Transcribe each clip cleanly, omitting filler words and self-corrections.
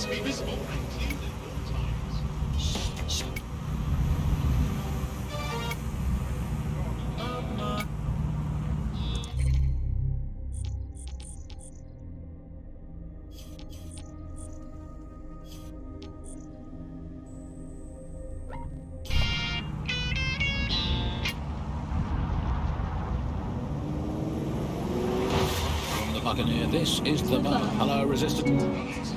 must be visible and clean at all times. From the Buccaneer, this is the Bug. Hello, Resistance.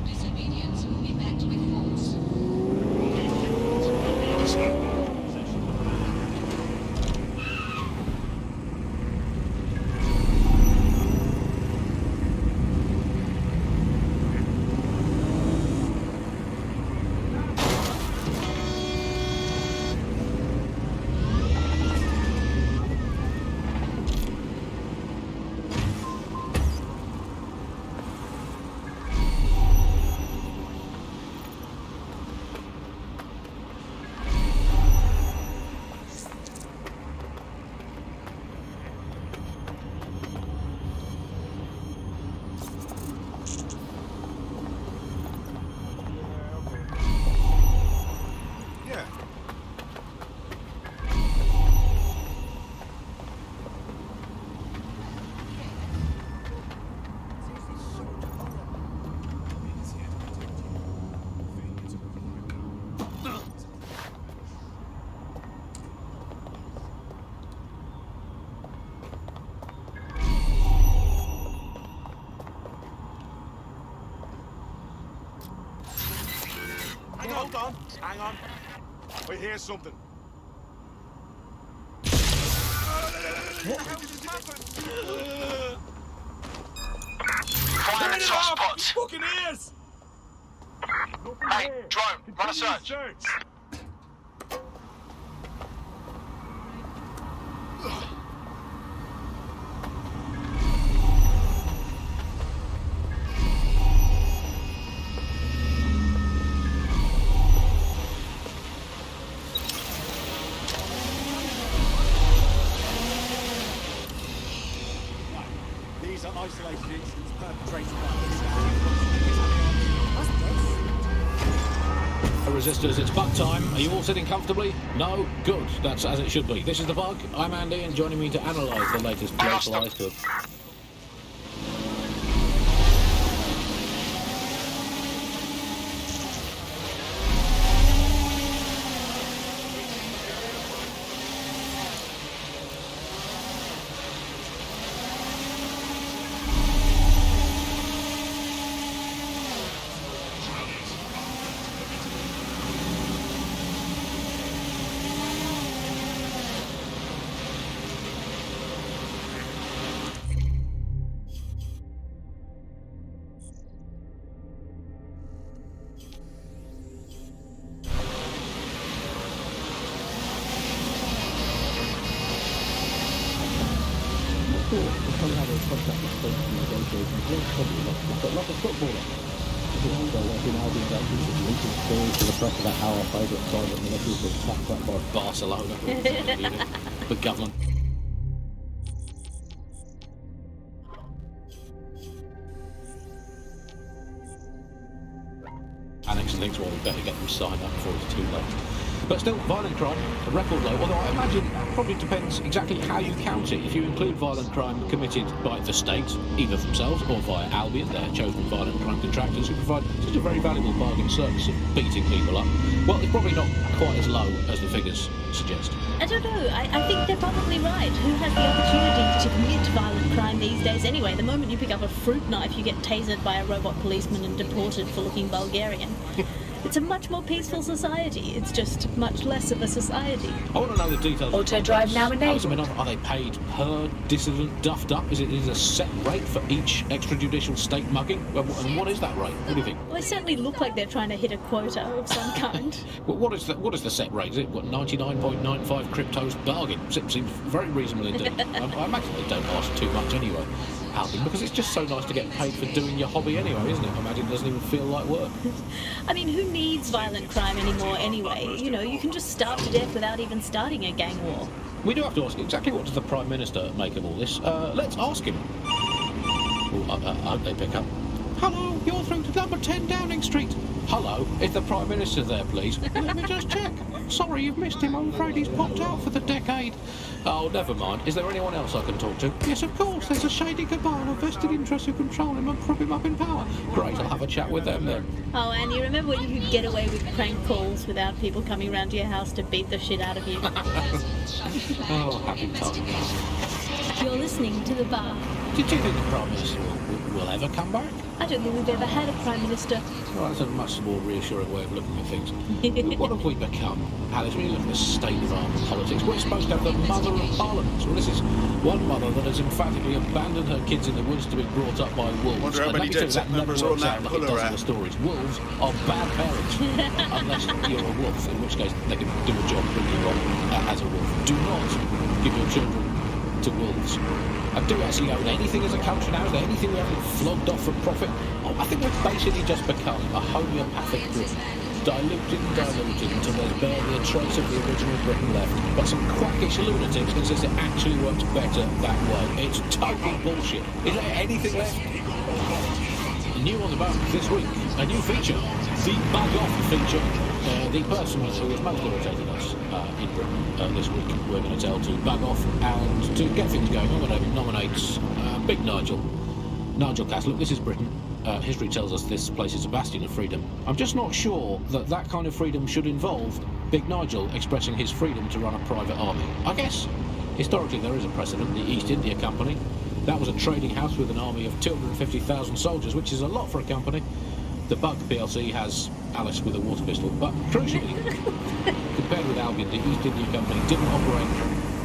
Disobedience will be met with force. Hold on, hang on. I hear something. What the hell just happened? Fireman soft spot. Fucking ears! Hey, drone, run a search. These are isolated incidents perpetrated by Resistors, it's bug time. Are you all sitting comfortably? No? Good. That's as it should be. This is the Bug. I'm Andy, and joining me to analyse the latest glacial ice hood. Probably have a contract with Spain in negotiations. Well, probably not, but like a footballer. So like in Albion's actions, it's linking stories to the press about how our favourite side of Military was sacked up by Barcelona. The government. Annex links, well, we better get them signed up before it's too late. But still, violent crime, a record low, although I imagine it probably depends exactly how you count it. If you include violent crime committed by the state, either themselves or via Albion, their chosen violent crime contractors who provide such a very valuable bargain service of beating people up, well, it's probably not quite as low as the figures suggest. I don't know. I think they're probably right. Who has the opportunity to commit violent crime these days anyway? The moment you pick up a fruit knife, you get tasered by a robot policeman and deported for looking Bulgarian. It's a much more peaceful society. It's just much less of a society. I want to know the details. Auto drive now enabled. Are they paid per dissident duffed up? Is it a set rate for each extrajudicial state mugging? And what is that rate? What do you think? Well, they certainly look like they're trying to hit a quota of some kind. Well, what is the set rate? Is it 99.95 cryptos bargain? Seems very reasonable indeed. I imagine they don't ask too much anyway. Alvin, because it's just so nice to get paid for doing your hobby anyway, isn't it? I imagine it doesn't even feel like work. I mean, who needs violent crime anymore anyway? You know, you can just starve to death without even starting a gang war. We do have to ask exactly what does the Prime Minister make of all this. Let's ask him. I hope they pick up. Hello, you're through to number 10 Downing Street. Hello, is the Prime Minister there, please? Let me just check. Sorry, you've missed him. I'm afraid he's popped out for the decade. Oh, never mind. Is there anyone else I can talk to? Yes, of course. There's a shady cabal of vested interests who control him and prop him up in power. Great, I'll have a chat with them then. Oh, and you remember when you could get away with prank calls without people coming round to your house to beat the shit out of you? Oh, happy times. You're listening to The Bar. Did you think the Prime Minister will ever come back? I don't think we've ever had a Prime Minister. Well, that's a much more reassuring way of looking at things. What have we become? Alice, when you look at the state of our politics, we're supposed to have the mother of parliaments. Well, this is one mother that has emphatically abandoned her kids in the woods to be brought up by wolves. Wonder how And many let me tell you, dead that never members are on works that out like it puller does in app. the stories. Wolves are bad parents, unless you're a wolf, in which case they can do a job pretty well as a wolf. Do not give your children to wolves. And do we actually own anything as a country now? Is there anything we haven't flogged off for profit? Oh, I think we've basically just become a homeopathic drink. Diluted until there's barely a trace of the original Britain left. But some quackish lunatics insist it actually works better that way. It's total bullshit. Is there anything left? New on the boat this week, a new feature, the Bug Off feature. The person who has most irritated us in Britain this week, we're going to tell to bug off, and to get things going, I'm going to nominate Big Nigel Cass. Look, this is Britain. History tells us this place is a bastion of freedom. I'm just not sure that that kind of freedom should involve Big Nigel expressing his freedom to run a private army. I guess historically there is a precedent, the East India Company. That was a trading house with an army of 250,000 soldiers, which is a lot for a company. The Bug PLC has Alice with a water pistol, but crucially, compared with Albion, the East India Company didn't operate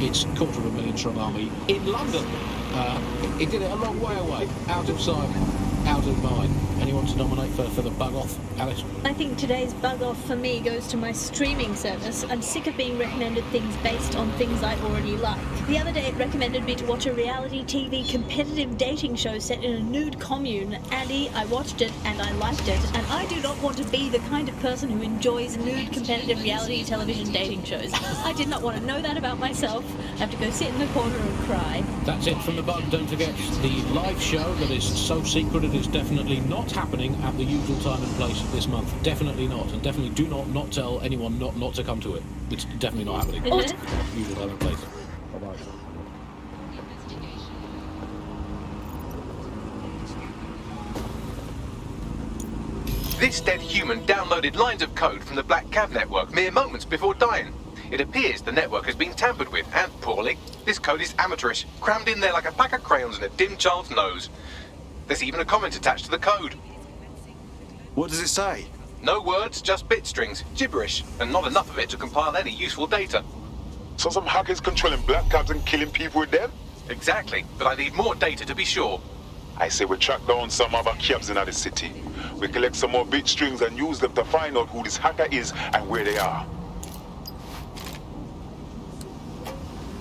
its 250,000 strong army in London. It did it a long way away, out of sight, out of mind. Anyone to nominate for the Bug Off, Alice? I think today's Bug Off for me goes to my streaming service. I'm sick of being recommended things based on things I already like. The other day it recommended me to watch a reality TV competitive dating show set in a nude commune. Andy, I watched it and I liked it, and I do not want to be the kind of person who enjoys nude competitive reality television dating shows. I did not want to know that about myself. I have to go sit in the corner and cry. That's it from the Bug. Don't forget the live show that is so secret it is definitely not happening at the usual time and place this month. Definitely not. And definitely do not tell anyone not to come to it. It's definitely not happening. Usual time and place. Bye-bye. This dead human downloaded lines of code from the Black Cab network mere moments before dying. It appears the network has been tampered with, and poorly. This code is amateurish, crammed in there like a pack of crayons in a dim child's nose. There's even a comment attached to the code. What does it say? No words, just bit strings, gibberish, and not enough of it to compile any useful data. So some hackers controlling black cabs and killing people with them? Exactly, but I need more data to be sure. I say we track down some other cabs in the city. We collect some more bit strings and use them to find out who this hacker is and where they are.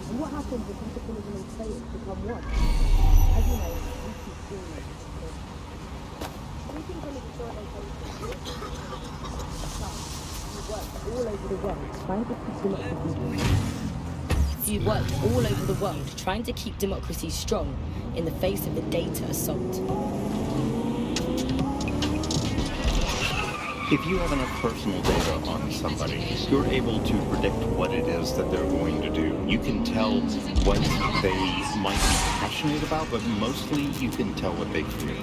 And what happens if capitalism and state become one? As you know, we keep doing it. Anything from the You worked all over the world trying to keep democracy strong in the face of the data assault. If you have enough personal data on somebody, you're able to predict what it is that they're going to do. You can tell what they might be passionate about, but mostly you can tell what they fear.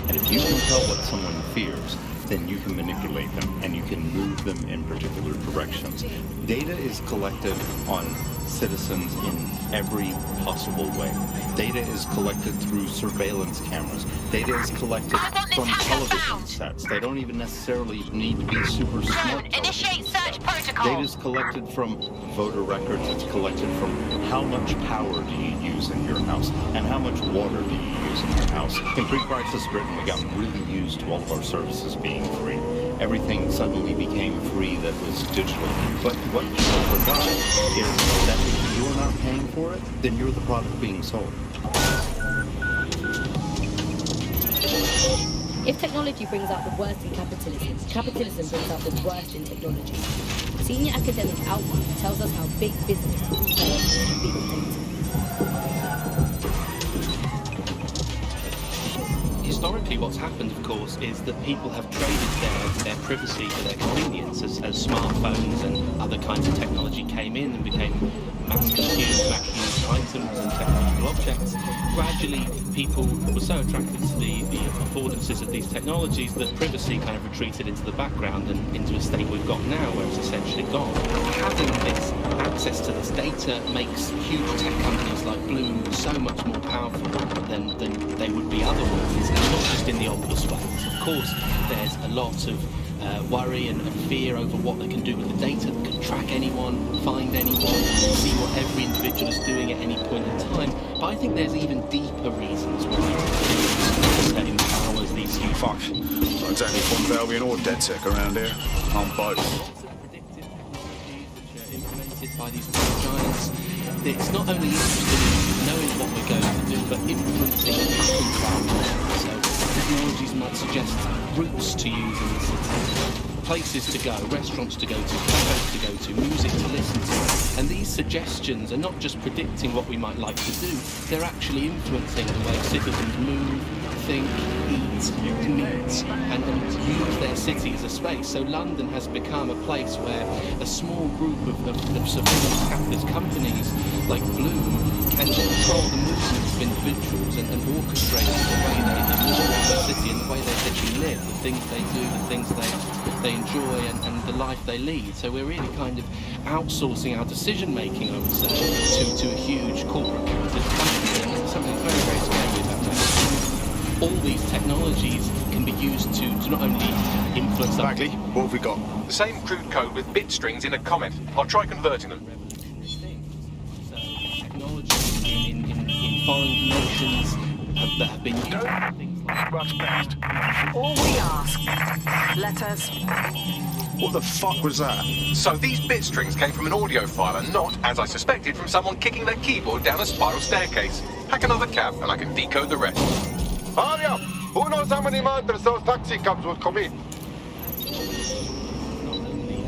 And if you can tell what someone fears, then you can manipulate them and you can move them in particular directions. Data is collected on citizens in every possible way. Data is collected through surveillance cameras. Data is collected from television sets. They don't even necessarily need to be super smart. Initiate search protocol. Data is collected from voter records. It's collected from how much power do you use in your house and how much water do you use in your house. In pre-crisis Britain, we got really used to all of our services being free. Everything suddenly became free that was digital. But what people forgot is that if you're not paying for it, then you're the product being sold. If technology brings out the worst in capitalism, capitalism brings out the worst in technology. Senior academic output tells us how big business plays in big data. Historically, what's happened, of course, is that people have traded their privacy for their convenience as smartphones and other kinds of technology came in and became mass-consumed, mass-used items and technological objects. Gradually, people were so attracted to the affordances of these technologies that privacy kind of retreated into the background and into a state we've got now, where it's essentially gone. Having this access to this data makes huge tech companies like Bloom so much more powerful than they would be otherwise, and not just in the obvious ways. Of course, there's a lot of worry and fear over what they can do with the data. They can track anyone, find anyone, see what every individual is doing at any point in time. But I think there's even deeper reasons why that empowers these huge... Fuck. Not exactly fond of Albion or DedSec around here. I'm both. Lots of predictive technologies which are implemented by these tech giants. It's not only interested in knowing what we're going to do, but influencing what happens around us. So technologies might suggest routes to use in the city, places to go, restaurants to go to, cafes to go to, music to listen to. And these suggestions are not just predicting what we might like to do, they're actually influencing the way citizens move, think, eat, meet, and use their city as a space. So London has become a place where a small group of surveillance capitalist companies like Bloom can control the movements of individuals and orchestrate the way they move their city and the way they literally live, the things they do, the things they enjoy, and the life they lead. So we're really kind of outsourcing our decision making, I would say, to a huge corporate capitalist company. And there's something very, very scary about that. All these technologies can be used to not only influence... Bagley, what have we got? The same crude code with bit strings in a comment. I'll try converting them. So technologies in foreign nations that have been used for things like... What's best? All we ask, letters. What the fuck was that? So these bit strings came from an audio file and not, as I suspected, from someone kicking their keyboard down a spiral staircase. Hack another cab and I can decode the rest. Hurry up! Who knows how many miles those taxi cabs will come in? Not only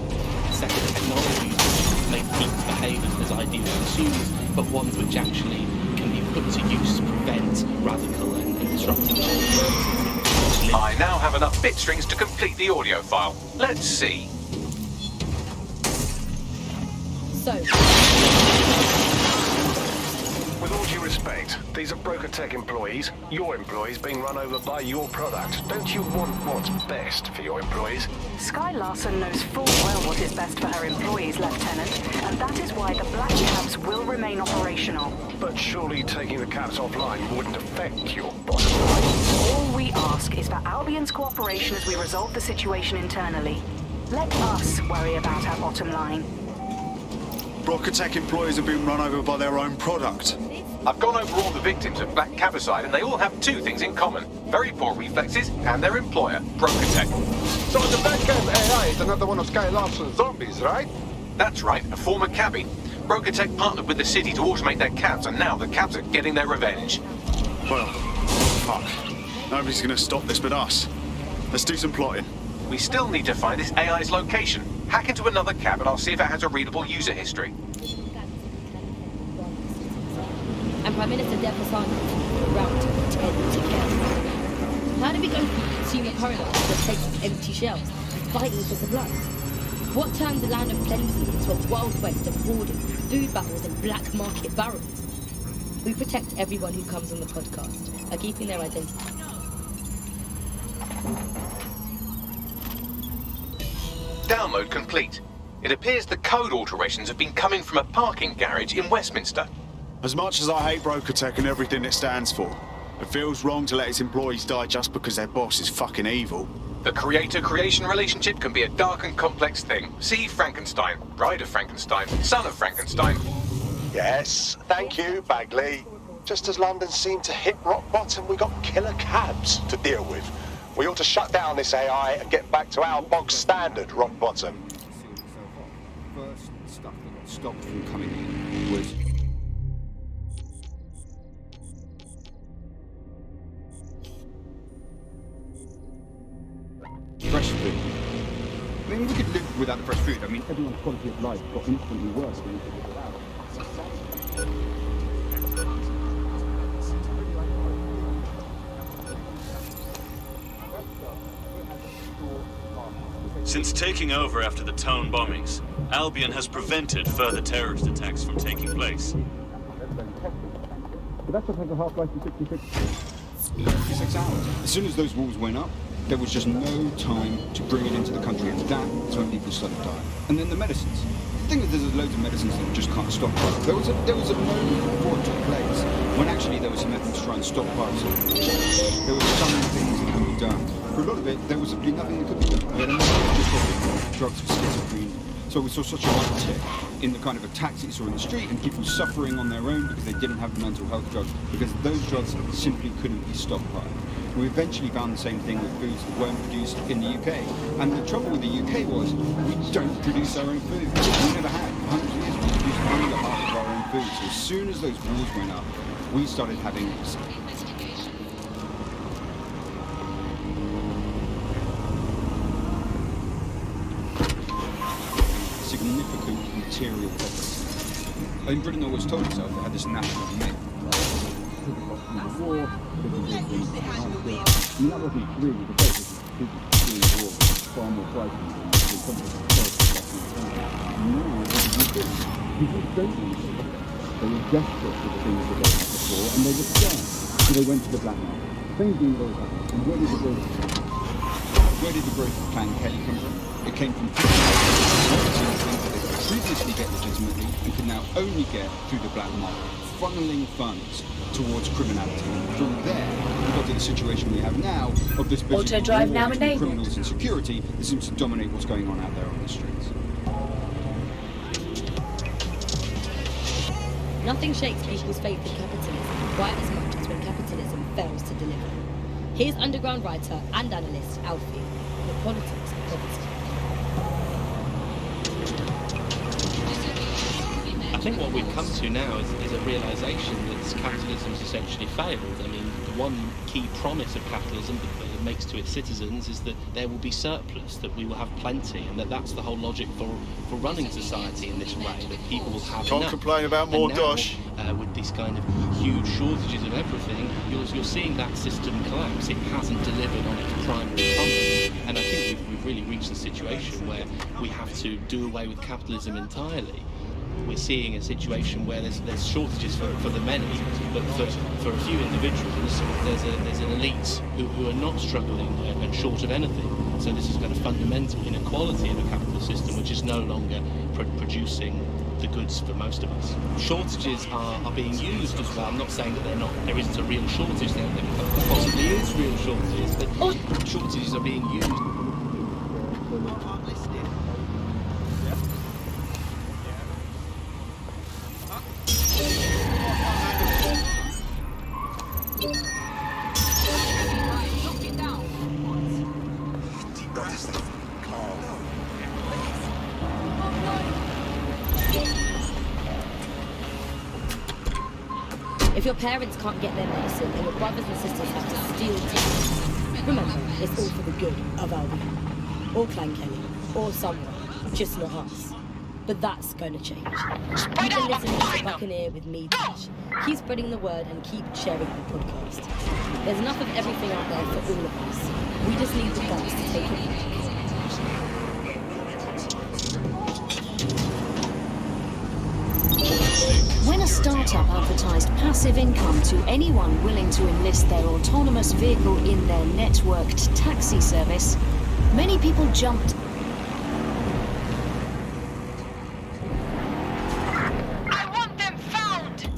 set of technologies which make people behave as ideal consumers, but ones which actually can be put to use to prevent radical and disruptive changes. I now have enough bit strings to complete the audio file. Let's see. So, With all due respect, these are broker tech employees, your employees being run over by your product. Don't you want what's best for your employees? Sky Larson knows full well what is best for her employees, Lieutenant, and that is why the black cabs will remain operational. But surely taking the cabs offline wouldn't affect your bottom line. All we ask is for Albion's cooperation as we resolve the situation internally. Let us worry about our bottom line. Brocatech employees have been run over by their own product. I've gone over all the victims of black cabicide and they all have two things in common. Very poor reflexes and their employer, Brocatech. So the black cab AI is another one of Sky Larson's zombies, right? That's right, a former cabbie. Brocatech partnered with the city to automate their cabs and now the cabs are getting their revenge. Well, fuck. Nobody's gonna stop this but us. Let's do some plotting. We still need to find this AI's location. Hack into another cab and I'll see if it has a readable user history. and Prime Minister Dev Hassan around to pretend together. How do we go from consumer paradox to a place of empty shelves, fighting for supplies? What turns the land of plenty into a wild west of hoarding, food battles and black market barons? We protect everyone who comes on the podcast by keeping their identity. Download complete. It appears the code alterations have been coming from a parking garage in Westminster. As much as I hate broker tech and everything it stands for, it feels wrong to let its employees die just because their boss is fucking evil. The creator-creation relationship can be a dark and complex thing. See Frankenstein, bride of Frankenstein, son of Frankenstein. Yes, thank you, Bagley. Just as London seemed to hit rock bottom, we got killer cabs to deal with. We ought to shut down this AI and get back to our bog standard rock bottom. First stuff that stopped from coming in was without the fresh food. I mean, Everyone's quality of life got instantly worse when you figured it out. Since taking over after the town bombings, Albion has prevented further terrorist attacks from taking place. But that's just like a half-life in 66. 56 hours. As soon as those walls went up, there was just no time to bring it into the country, and that is when people started dying. And then the medicines. The thing is, there's loads of medicines that just can't stop. There was a moment before it took place when actually there was some efforts to try and stop piracy. There were some things that could be done. For a lot of it, there was absolutely nothing that could be done. We had a massive drugs for schizophrenia. So we saw such an uptick in the kind of attacks that you saw in the street and people suffering on their own because they didn't have the mental health drugs, because those drugs simply couldn't be stockpiled. We eventually found the same thing with foods that weren't produced in the UK. And the trouble with the UK was we don't produce our own food. We never had. For hundreds of years, we produced under half of our own food. So as soon as those walls went up, we started having significant material problems. I think Britain always told itself it had this national myth. The war, I mean, that wasn't really the case. During the war was far more frightening than the conflict itself. Now, what did you do? People don't want to. They were desperate for the things that they had before, and they were scared. So they went to the black market. Same thing always happened. And where did the growth come from? Where did the growth of Clan Kelly come from? It came from people that they could previously get legitimately and can now only get through the black market, funneling funds towards criminality. And from there, we got to the situation we have now of this Auto drive now enabled. Criminals and security that seems to dominate what's going on out there on the streets. Nothing shakes people's faith in capitalism quite as much as when capitalism fails to deliver. Here's underground writer and analyst Alfie, The Politics of Poverty. I think what we've come to now is a realisation that capitalism has essentially failed. I mean, the one key promise of capitalism that it makes to its citizens is that there will be surplus, that we will have plenty, and that's the whole logic for running society in this way, that people will have Can't enough. complain about more And now, dosh. with these kind of huge shortages of everything, you're seeing that system collapse. It hasn't delivered on its primary promise, and I think we've really reached a situation where we have to do away with capitalism entirely. We're seeing a situation where there's shortages for the many, but for a few individuals, there's an elite who are not struggling and short of anything. So this is kind of fundamental inequality in a capitalist system, which is no longer producing the goods for most of us. Shortages are being used as well. I'm not saying that there isn't a real shortage. There possibly is real shortages, but shortages are being used. If your parents can't get their medicine, then your brothers and sisters have to steal it. Remember, it's all for the good of Albion, or Clan Kelly, or someone, just not us. But that's going to change. You've been listening to The Buccaneer with me, Dash. Keep spreading the word and keep sharing the podcast. There's enough of everything out there for all of us. We just need the guts to take it back. When a startup advertised passive income to anyone willing to enlist their autonomous vehicle in their networked taxi service, many people jumped. I want them found!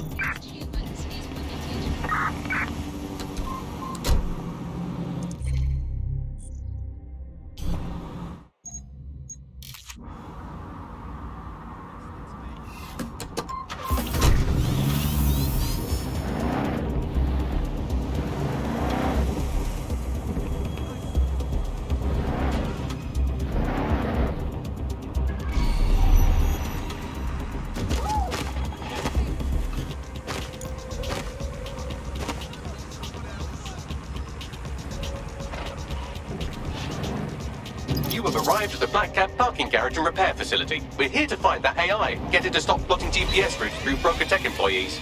black cab parking garage and repair facility. We're here to find that AI, get it to stop plotting GPS routes through broker tech employees.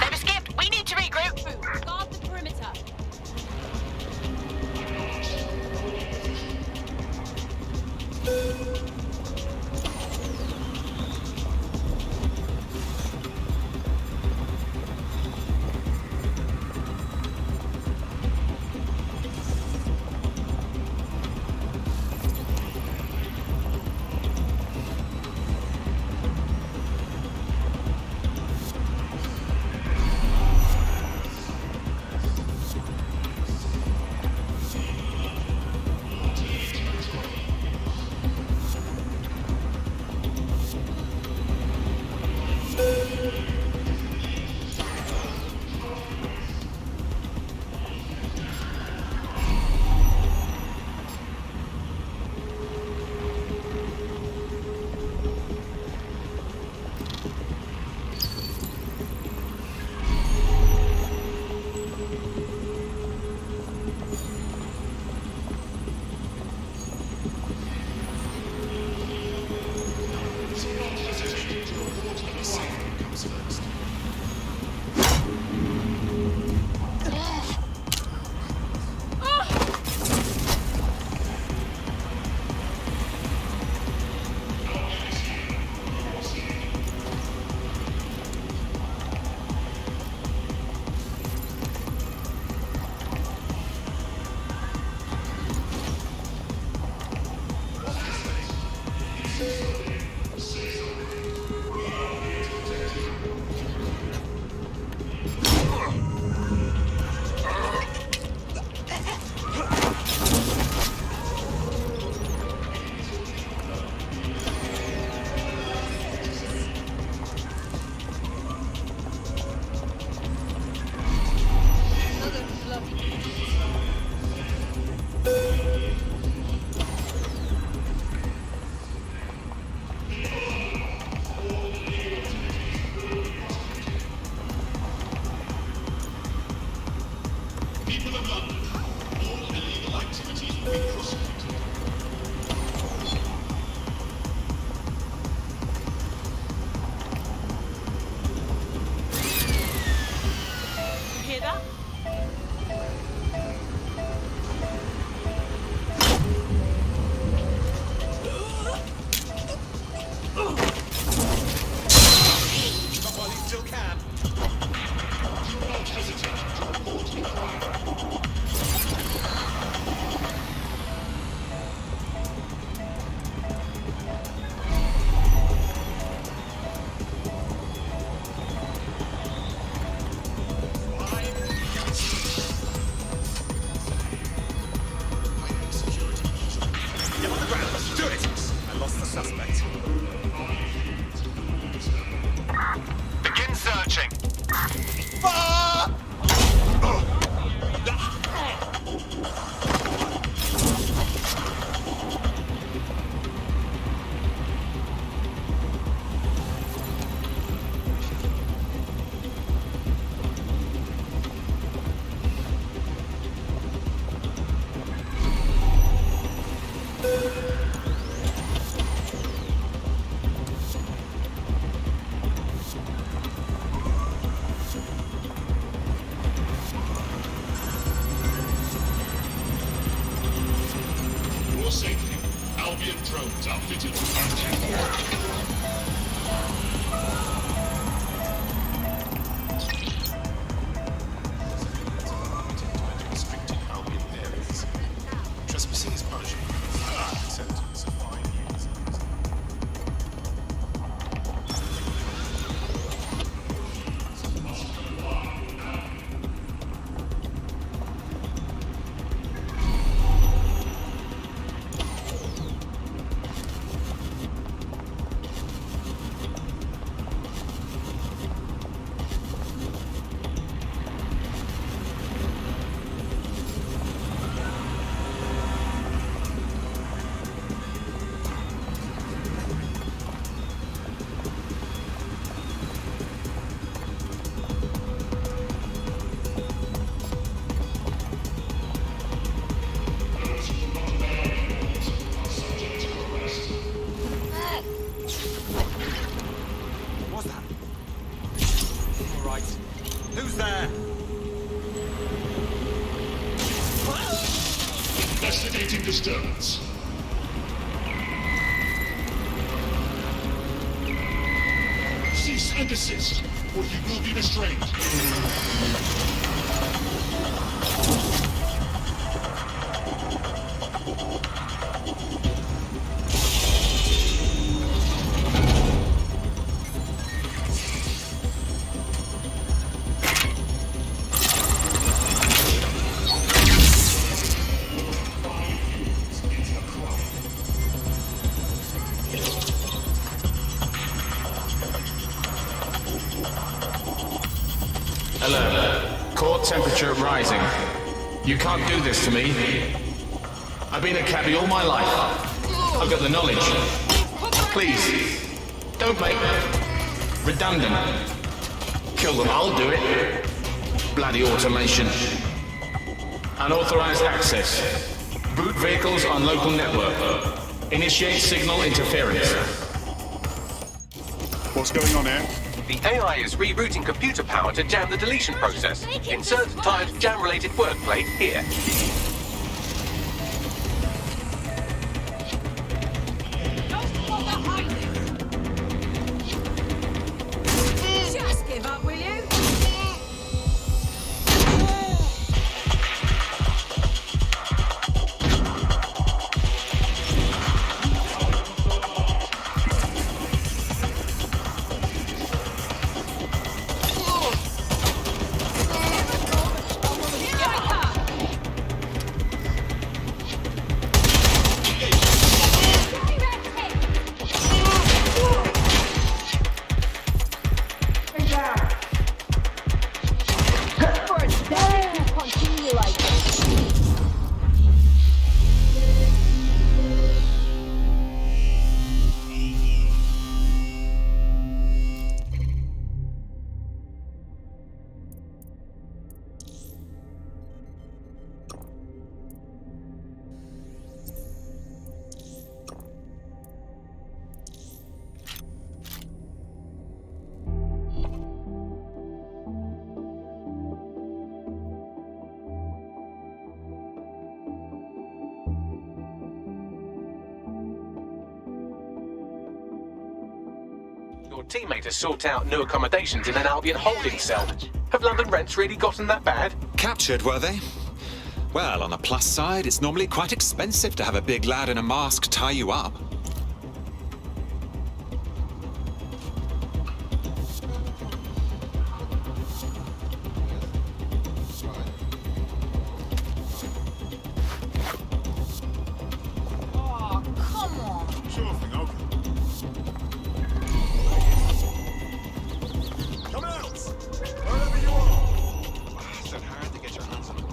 They've escaped. We need to regroup. Guard the perimeter. Hear that? Not while you still can. Don't hesitate to report. Get on the ground. Do it. I lost the suspect. Begin searching. For safety, Albion drones are fitted to our Restricted Albion areas. Trespassing is punishable. disturbance. Cease and desist, or you will be restrained. Alert. Core temperature rising. You can't do this to me. I've been a cabbie all my life. I've got the knowledge. Please, don't make redundant. Kill them, I'll do it. Bloody automation. Unauthorized access. Boot vehicles on local network. Initiate signal interference. What's going on here? The AI is rerouting computer power to jam the deletion process. Insert timed jam-related wordplay here. Just give up, will you? Your teammate has sought out new accommodations in an Albion holding cell. Have London rents really gotten that bad? Captured, were they? Well, on the plus side, it's normally quite expensive to have a big lad in a mask tie you up. Oh, come on. Sure thing, okay. Come out! Wherever you are! Is it hard to get your hands on them?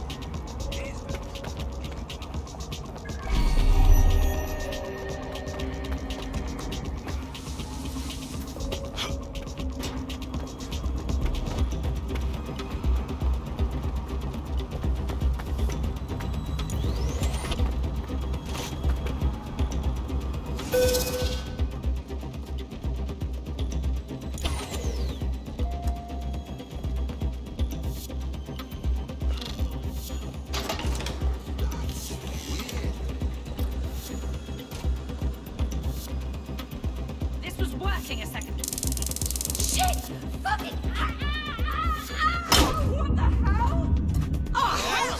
This was working a second. Shit! Fucking! What the hell? Oh, hell!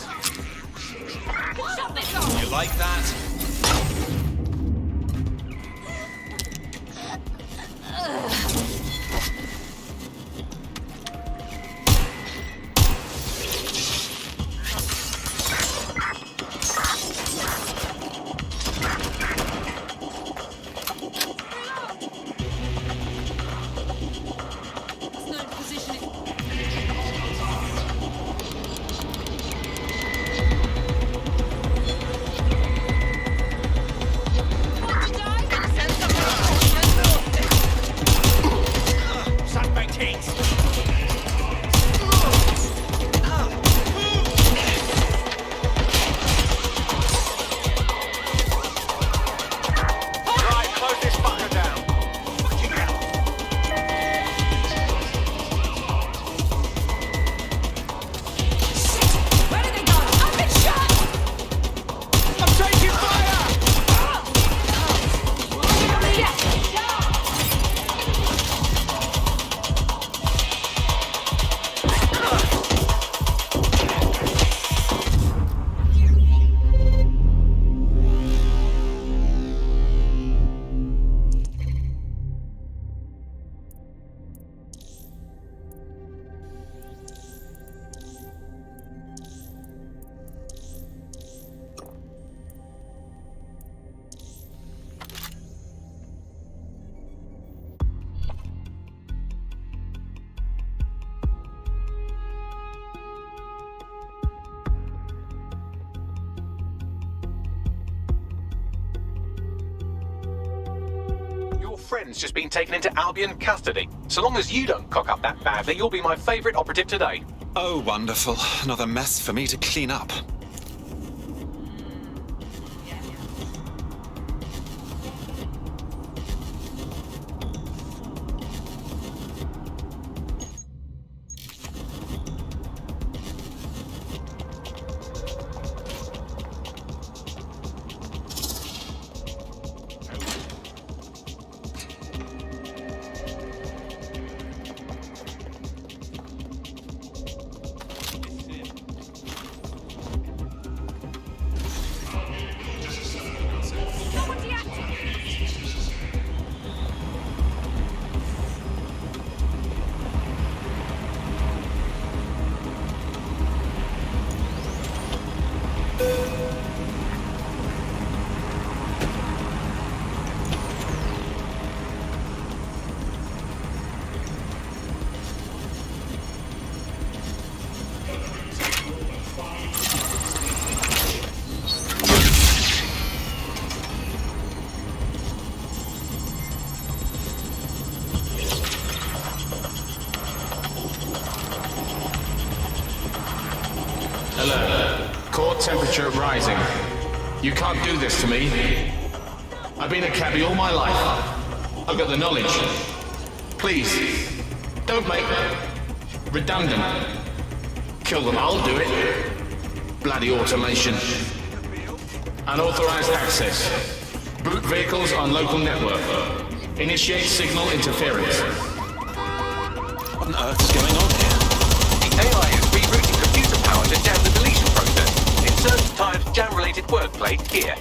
Shut this off! You like that? It's not in position. Your friend's just been taken into Albion custody. So long as you don't cock up that badly, you'll be my favourite operative today. Oh, wonderful. Another mess for me to clean up. Core temperature rising. You can't do this to me. I've been a cabbie all my life. I've got the knowledge. Please, don't make redundant. Kill them, I'll do it. Bloody automation. Unauthorized access. Boot vehicles on local network. Initiate signal interference. What on earth is going on here? The AI is rerouting computer power to jam the deletion process. Insert timed jam-related wordplay here.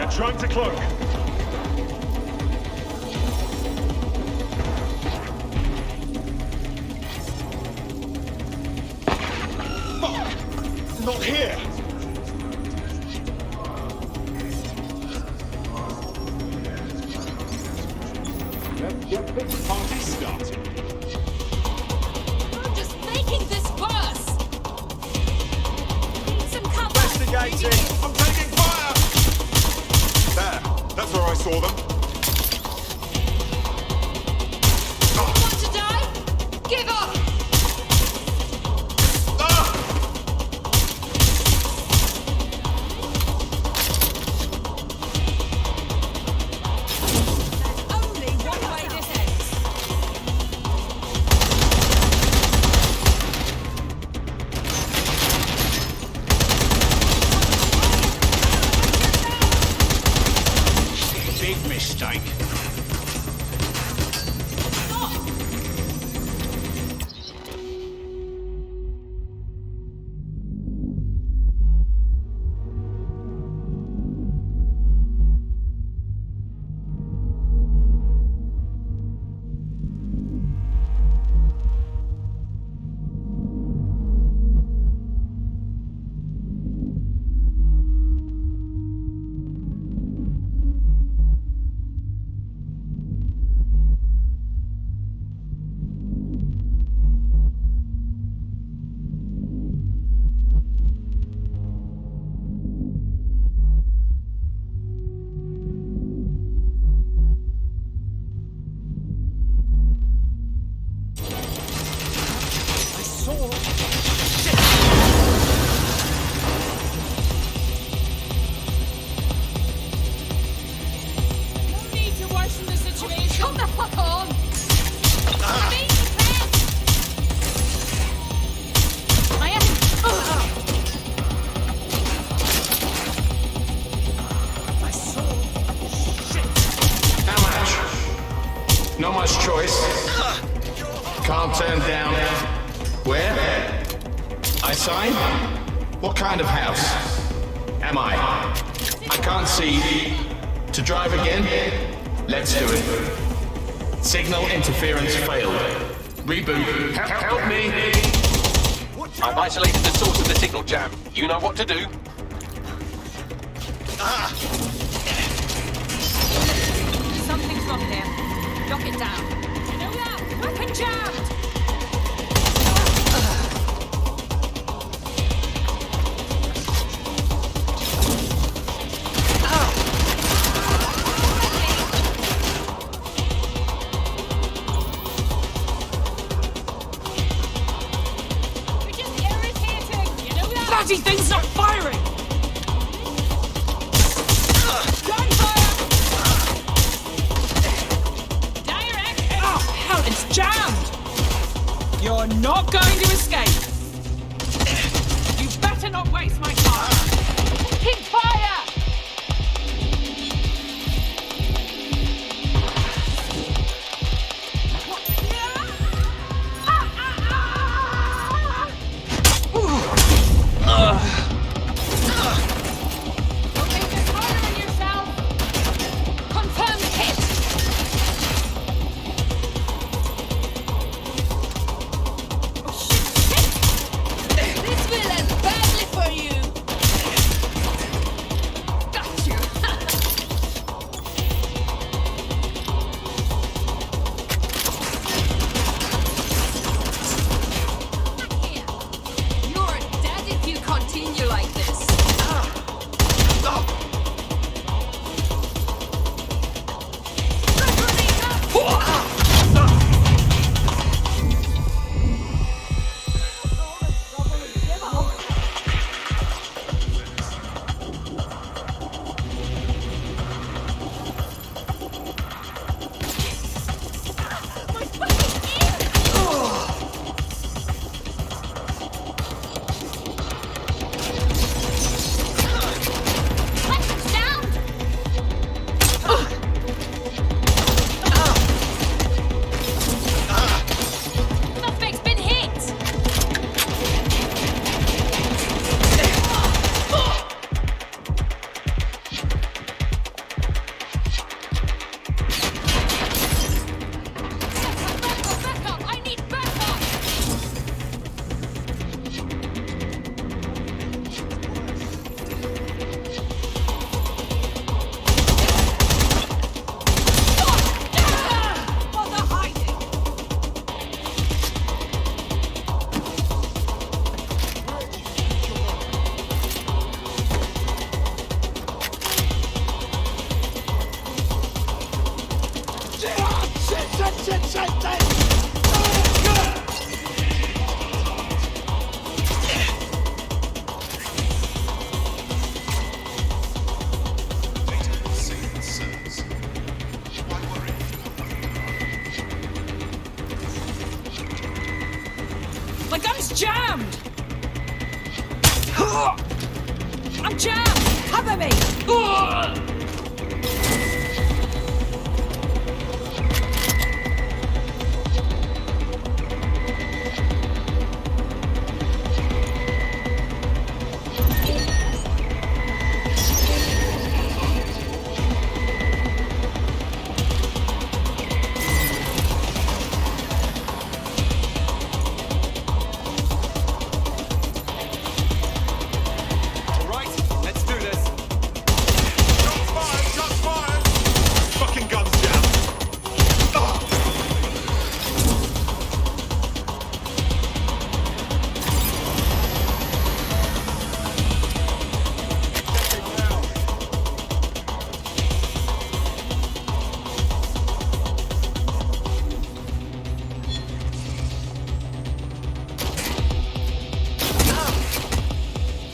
Trying to cloak. Fuck! Not here! Let's get this party started. I'm just making this worse! Need some cover! Investigating! I'm taking fire! There, that's where I saw them. Want to die? Give up! Only one way this ends. Big mission. Outside? What kind of house? Am I? I can't see. To drive again? Let's do it. Signal interference failed. Reboot. Help me! I've isolated the source of the signal jam. You know what to do. Something's wrong here. Lock it down. You know that? Weapon jammed! Bloody thing's not firing! Gunfire! Direct! Oh, hell, it's jammed! You're not going to escape! You better not waste my time! Keep fire! My gun's jammed! I'm jammed! Cover me!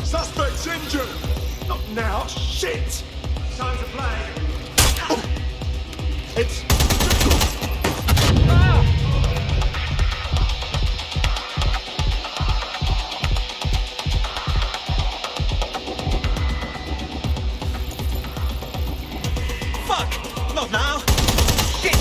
Suspect's injured! Not now, shit! Time to play. It's... Fuck! Not now! Shit!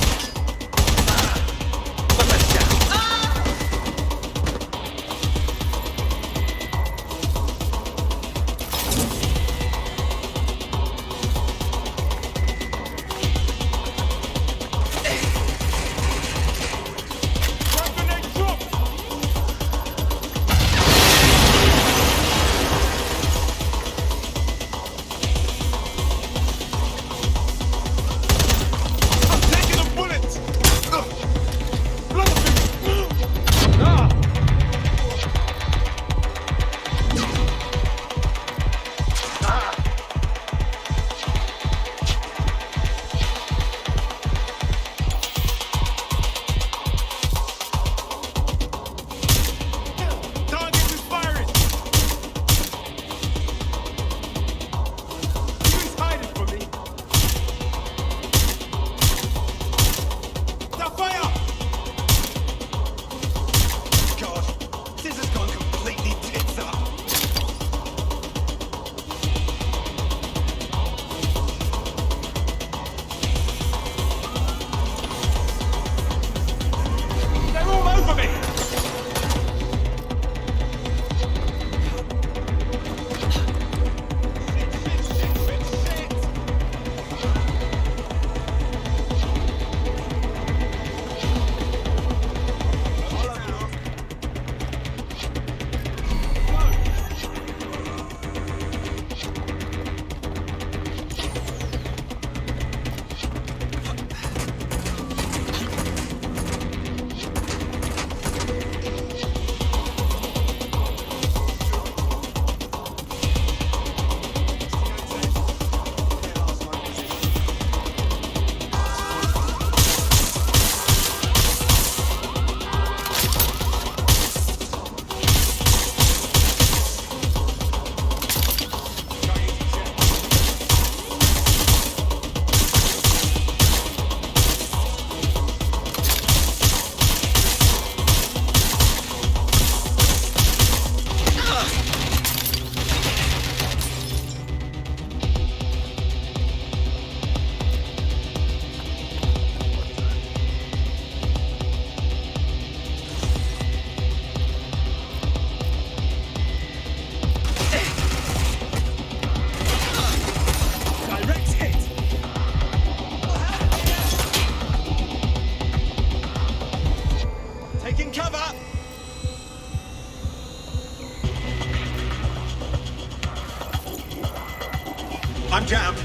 I'm jammed.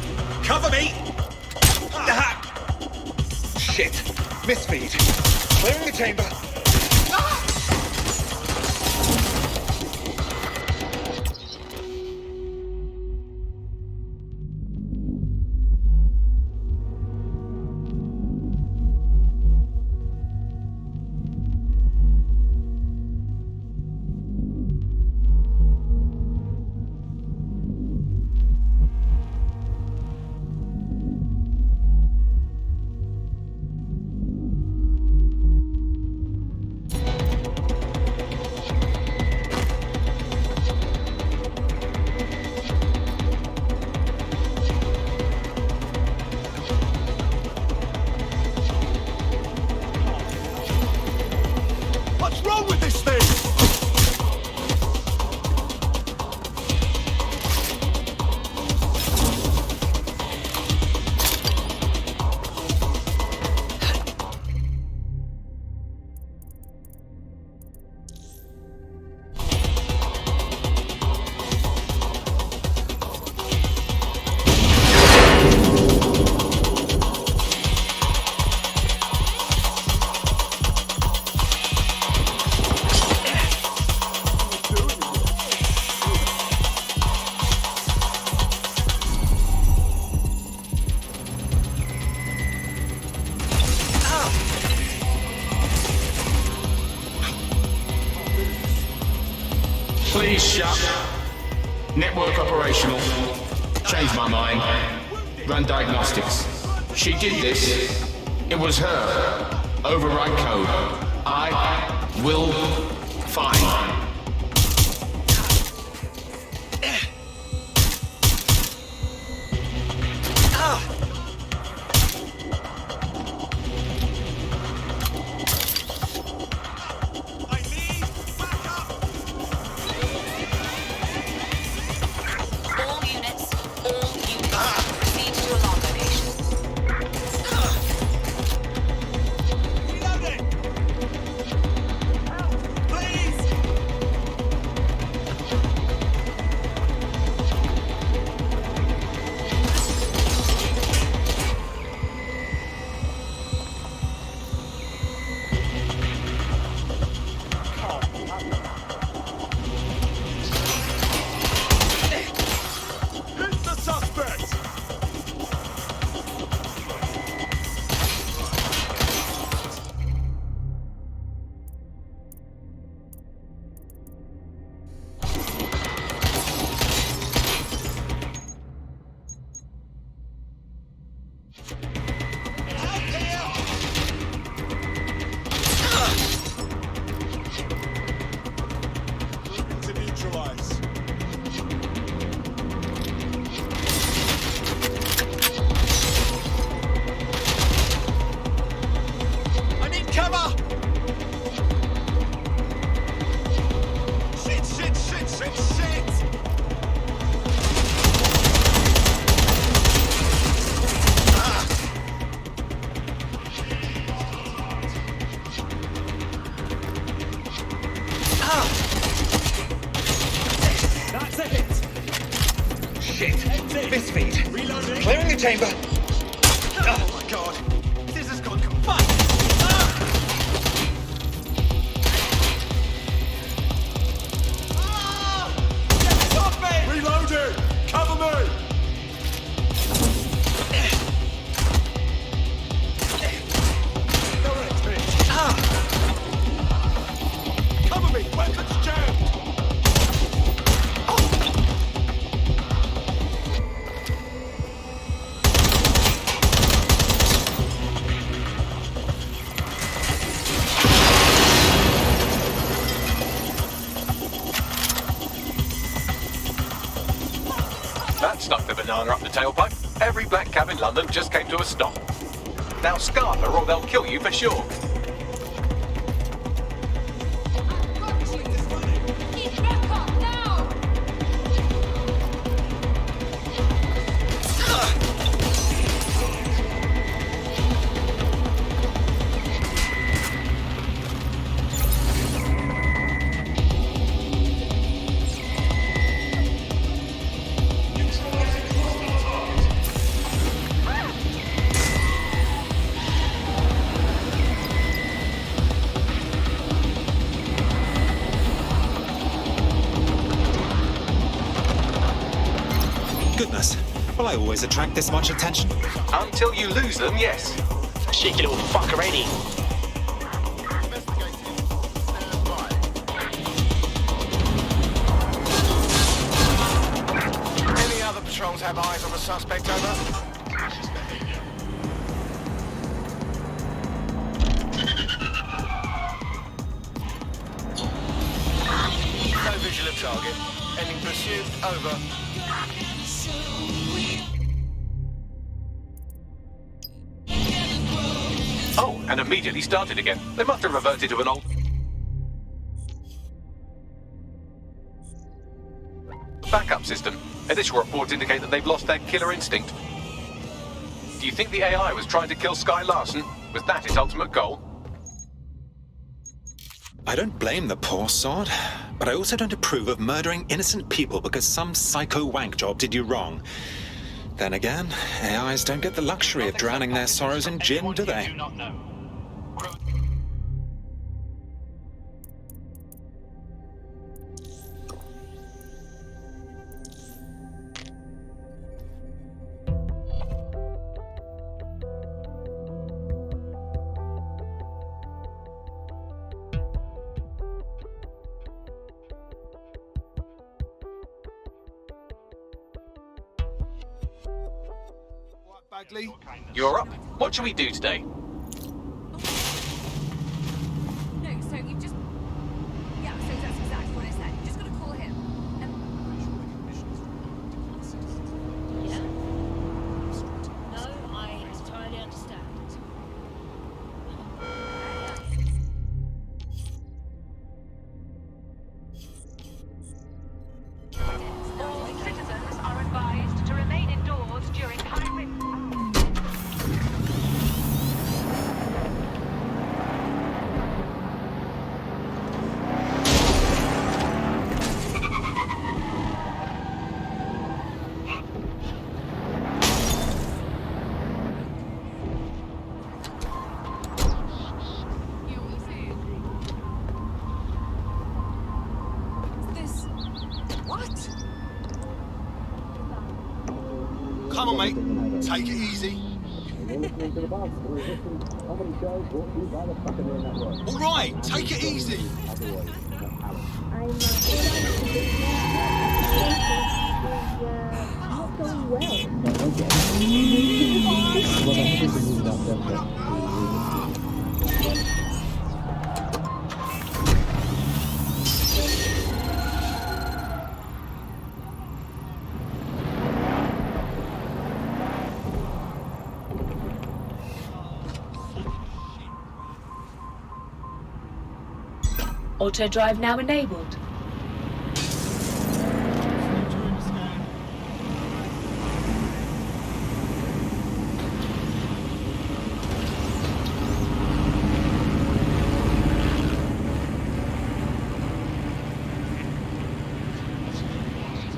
Cover me! Ah. Shit. Misfeed. Clearing the chamber. Ah. What's wrong with this thing? Please shut. Network operational. Change my mind. Run diagnostics. She did this. It was her. Override code. I will find. Misfeed. Reloading. Clearing the chamber. Oh my god. This has gone combined. Stop me! Reloading! Cover me! Cover me! Weapons jammed! That stuck the banana up the tailpipe. Every black cab in London just came to a stop. Now scarf her or they'll kill you for sure. Goodness, will I always attract this much attention? Until you lose them, yes. Cheeky little fucker, ain't he? Any other patrols have eyes on the suspect, over? No visual of target. Ending pursuit, over. Oh, and immediately started again. They must have reverted to an old backup system. Initial reports indicate that they've lost their killer instinct. Do you think the AI was trying to kill Sky Larson? Was that its ultimate goal? I don't blame the poor sod, but I also don't approve of murdering innocent people because some psycho wank job did you wrong. Then again, AIs don't get the luxury of drowning their sorrows in gin, do they? Bagley? You're up. What shall we do today? No, so you've just... Yeah, so that's exactly what I said. You've just got to call him. Yeah? No, I entirely understand. All citizens are advised to remain indoors during high-risk... Come on, mate. Take it easy. All right, take it easy. Auto drive now enabled.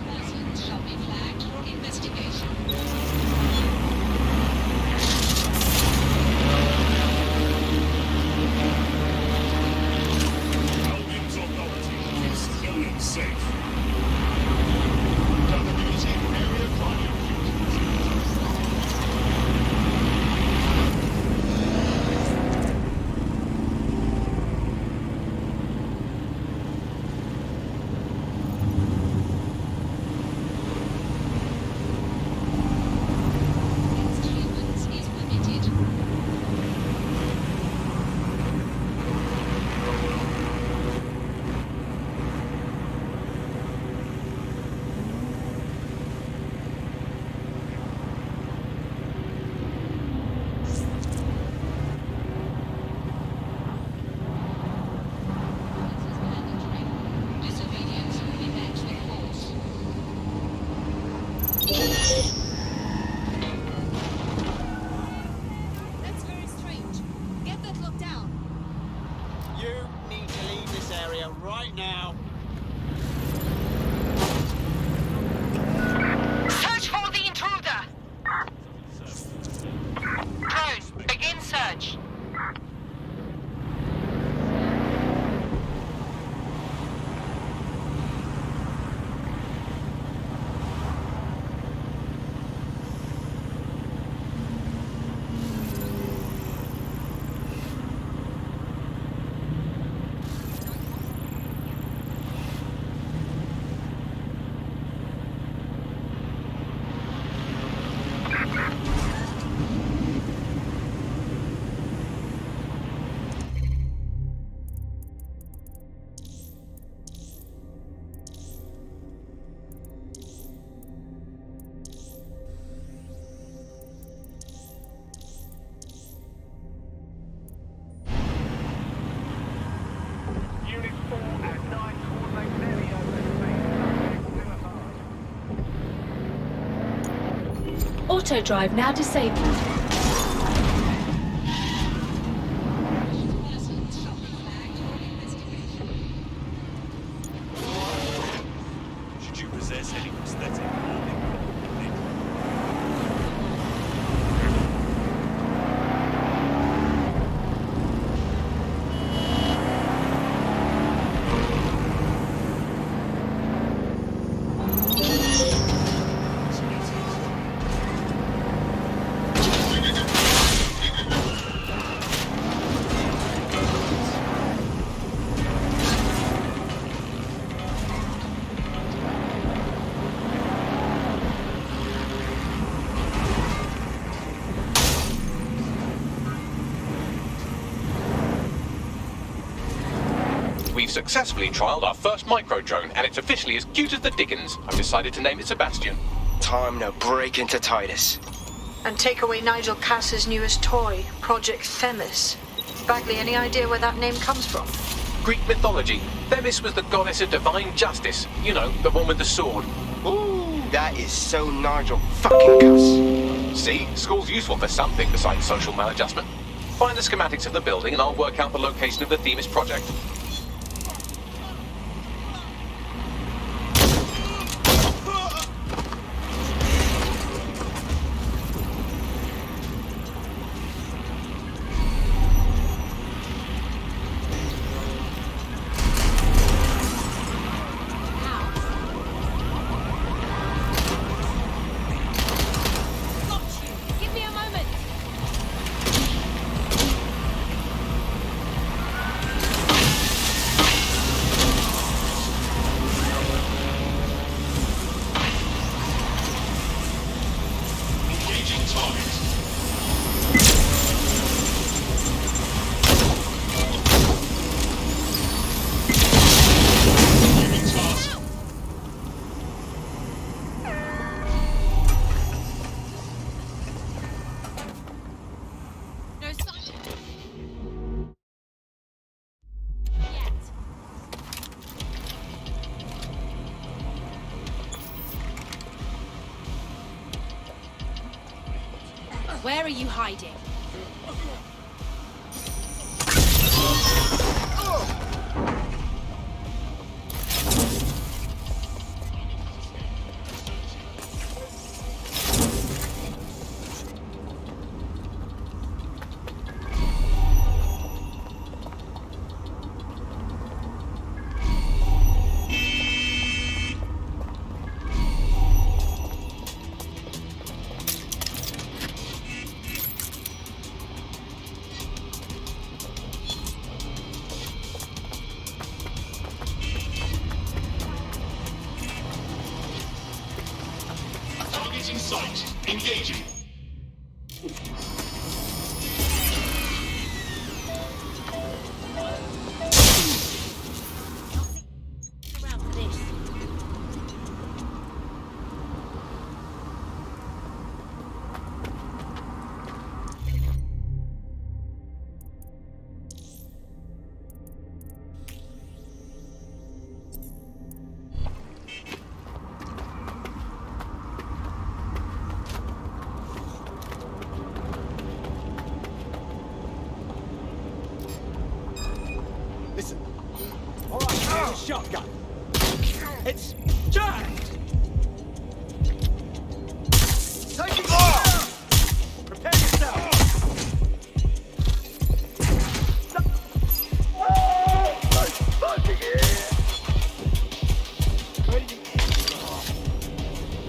Persons shall be flagged for investigation. Albion's authority keep civilians safe. Terminating area climate. Against humans is permitted. Auto drive now disabled. Should you possess any prosthetic We've successfully trialled our first micro-drone, and it's officially as cute as the dickens. I've decided to name it Sebastian. Time to break into Titus. And take away Nigel Cass's newest toy, Project Themis. Bagley, any idea where that name comes from? Greek mythology. Themis was the goddess of divine justice. You know, the one with the sword. Ooh, that is so Nigel fucking Cass. See, school's useful for something besides social maladjustment. Find the schematics of the building and I'll work out the location of the Themis project. Give me a moment. Engaging target. Moving task. No sign. Where are you hiding? Target in sight. Engaging. Around for this. Listen. All right, here's a shotgun. It's jammed. Take it off. Prepare yourself. Where did you...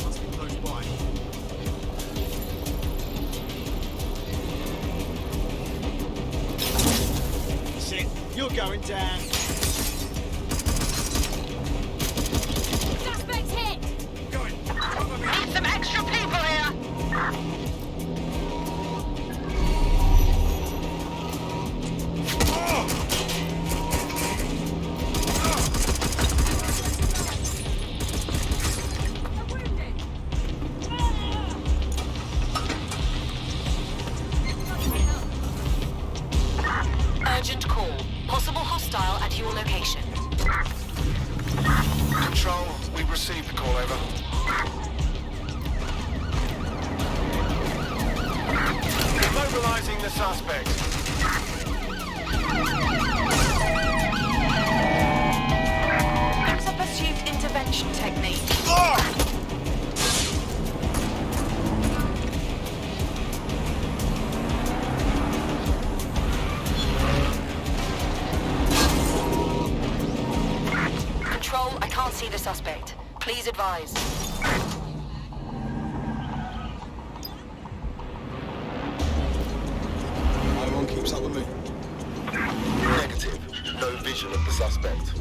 Must be close by. That's it. You're going down. Suspect hit! Need some extra people here! Urgent call. Possible hostile at your location. Control, we've received the call, over. Securing the suspect. That's a pursuit intervention technique. Control, I can't see the suspect. Please advise. No one keeps up with me. Negative. No vision of the suspect.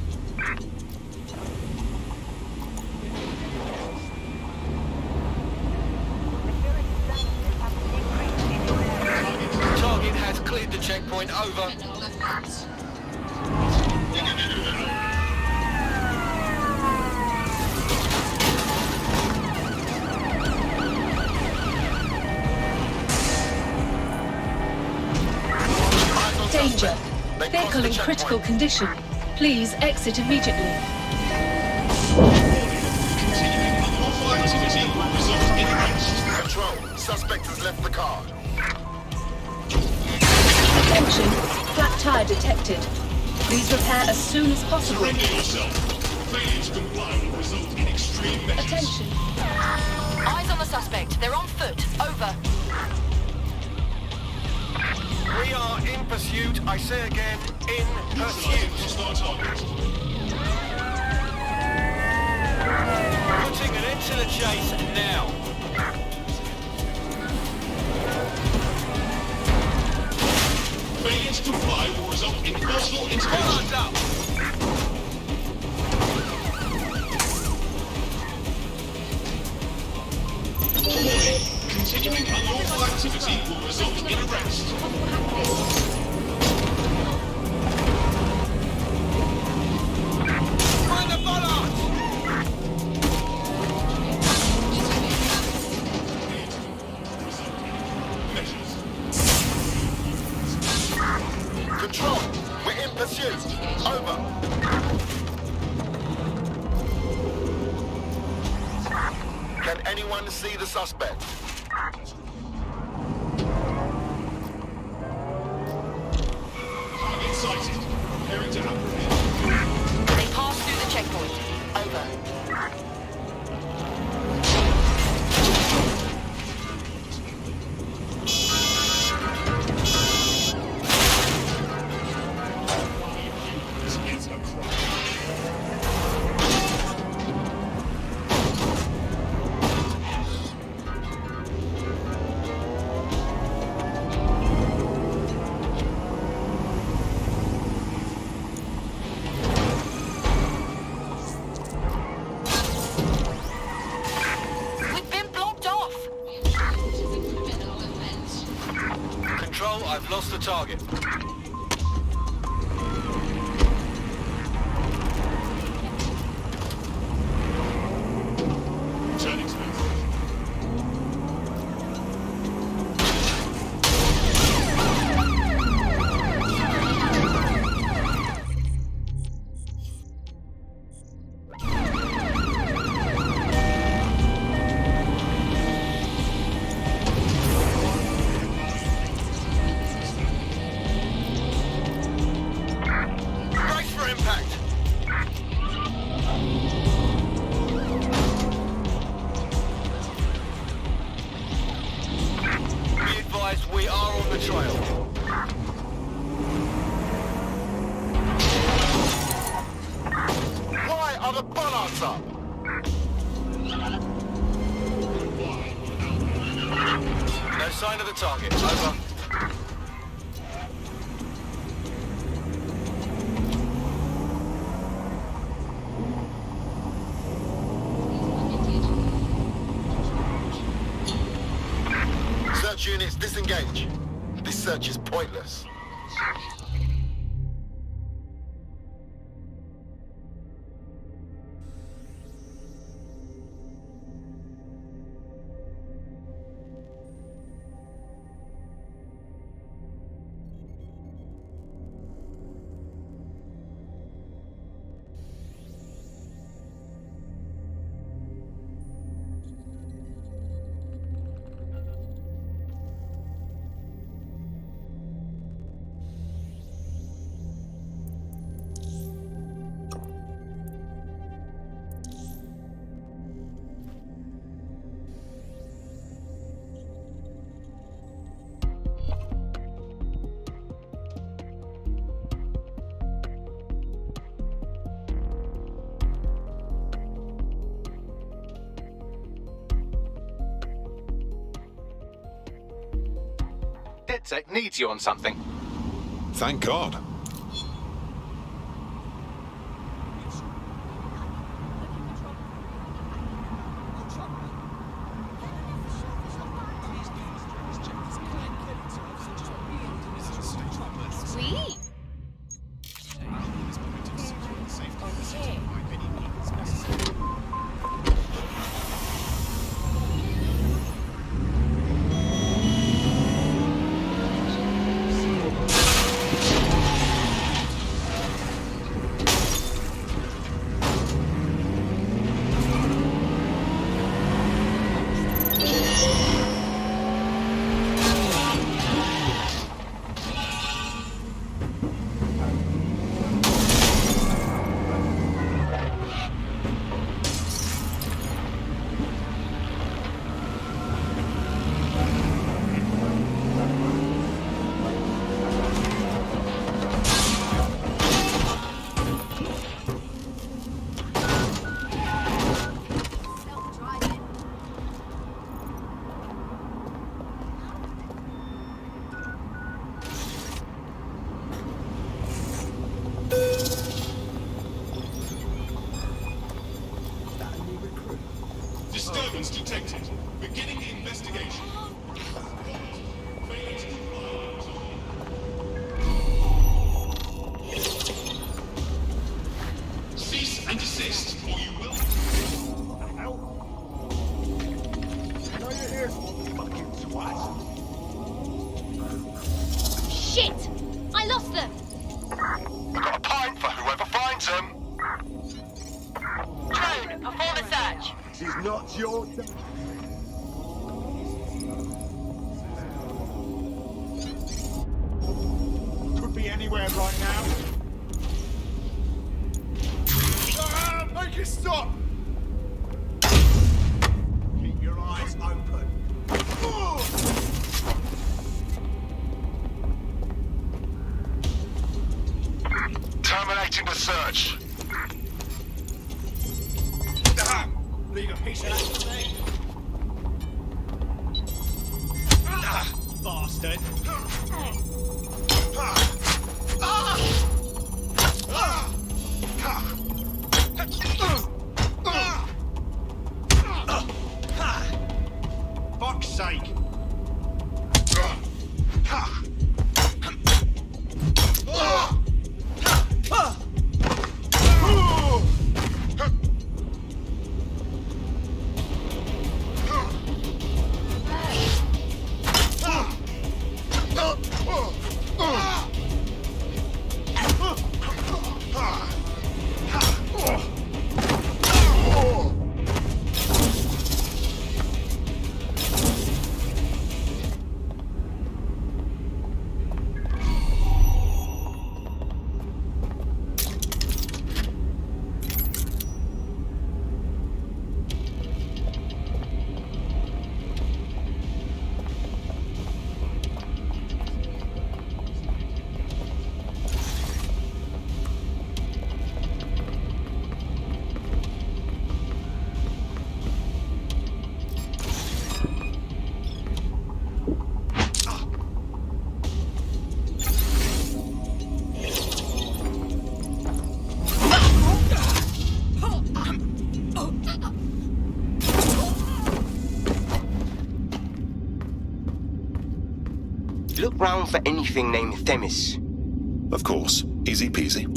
Target has cleared the checkpoint. Over. Danger. Vehicle in critical condition. Please exit immediately. Control. Suspect has left the car. Attention. Flat tire detected. Please repair as soon as possible. Surrender yourself. Failure to comply will result in extreme measures. Attention. Eyes on the suspect. They're on foot. Over. We are in pursuit. I say again, in pursuit. Putting an end to the chase now. Failure to comply will result in personal intervention. Up. Continuing unlawful activity will result in arrest. Find the bollard! Control. We're in pursuit. Over. Can anyone see the suspect? Target sighted. Preparing to apprehend. They passed through the checkpoint. Over. It's a crime. We've been blocked off. Control, I've lost the target. Turning to it. Brace for impact. Be advised, we are on the trail. Why are the bollards up? No sign of the target. Over. Search units, disengage. This search is pointless. DedSec needs you on something. Thank God. Sweet. Disturbance detected. Beginning the investigation. Cease and desist, or you will. I know you're here, fucking twat. Shit! I lost them! We've got a pint for whoever finds them. Drone, perform a search. This is not your day. Could be anywhere right now. Make it stop! Keep your eyes open. Terminating the search. Leave a piece of that for me. Bastard. Fuck's sake. Look round for anything named Themis. Of course. Easy peasy.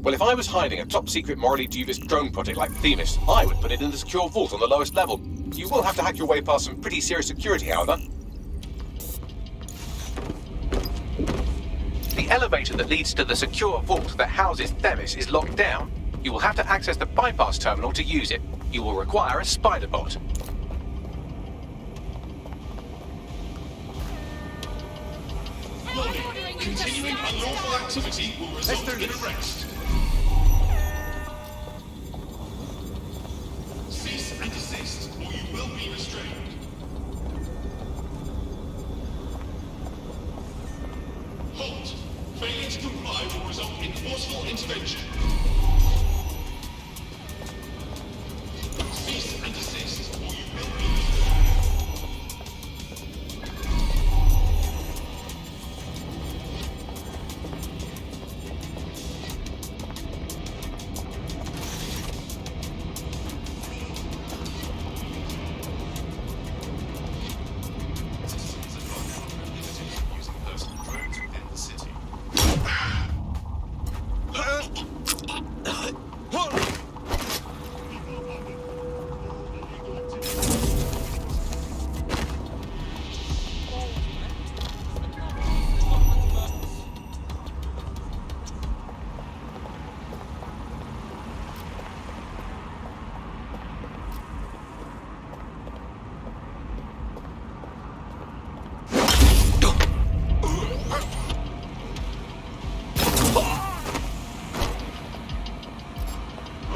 Well, if I was hiding a top-secret, morally dubious drone project like Themis, I would put it in the secure vault on the lowest level. You will have to hack your way past some pretty serious security, however. The elevator that leads to the secure vault that houses Themis is locked down. You will have to access the bypass terminal to use it. You will require a spider bot. Warning. Continuing unlawful activity will result in arrest. Cease and desist, or you will be restrained. Halt. Failure to comply will result in forceful intervention.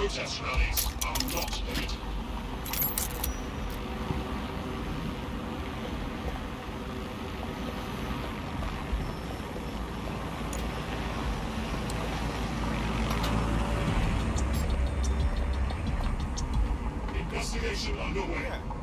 Protest rallies are not permitted. Investigation underway.